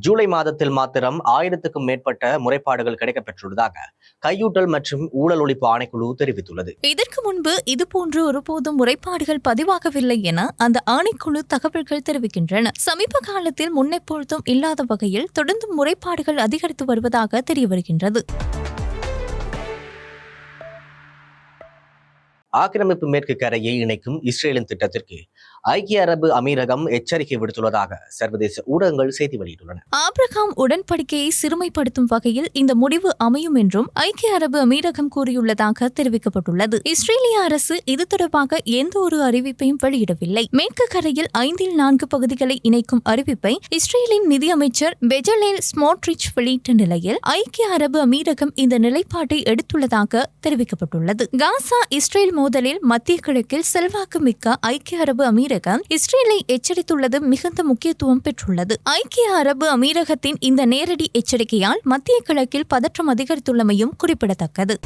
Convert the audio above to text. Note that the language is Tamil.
ஜூலை மாதத்தில் மாத்திரம் 1000க்கும் மேற்பட்ட முறைப்பாடுகள் கிடைக்கப்பெற்றுள்ளதாக கையூட்டல் மற்றும் ஊழல் ஒழிப்பு ஆணைக்குழு தெரிவித்துள்ளது. இதற்கு முன்பு இதுபோன்று ஒருபோதும் முறைப்பாடுகள் பதிவாகவில்லை என அந்த ஆணைக்குழு தகவல்கள் தெரிவிக்கின்றன. சமீப காலத்தில் முன்னெப்பொழுதும் இல்லாத வகையில் தொடர்ந்து முறைப்பாடுகள் அதிகரித்து வருவதாக தெரியவருகின்றது. ஆக்கிரமிப்பு மேற்கு கரையை இணைக்கும் இஸ்ரேலின் திட்டத்திற்கு ஐக்கிய அரபு அமீரகம் எச்சரிக்கை விடுத்துள்ளதாக சர்வதேச ஊடகங்கள் செய்தி வெளியிட்டுள்ளன. ஆப்ரஹாம் உடன்படிக்கையை சிறுமைப்படுத்தும் வகையில் இந்த முடிவு அமையும் என்றும் ஐக்கிய அரபு அமீரகம் கூறியுள்ளதாக தெரிவிக்கப்பட்டுள்ளது. இஸ்ரேலிய அரசு இது தொடர்பாக எந்த ஒரு அறிவிப்பையும் வெளியிடவில்லை. மேற்கு கரையில் 4 பகுதிகளை இணைக்கும் அறிவிப்பை இஸ்ரேலின் நிதியமைச்சர் பெஜலேல் ஸ்மோட்ரிச் வெளியிட்ட நிலையில் ஐக்கிய அரபு அமீரகம் இந்த நிலைப்பாட்டை எடுத்துள்ளதாக தெரிவிக்கப்பட்டுள்ளது. காசா இஸ்ரேல் மோதலில் மத்திய கிழக்கில் செல்வாக்கு மிக்க ஐக்கிய அரபு அமீரகம் இஸ்ரேலை எச்சரித்துள்ளது மிகுந்த முக்கியத்துவம் பெற்றுள்ளது. ஐக்கிய அரபு அமீரகத்தின் இந்த நேரடி எச்சரிக்கையால் மத்திய கிழக்கில் பதற்றம் அதிகரித்துள்ளமையும் குறிப்பிடத்தக்கது.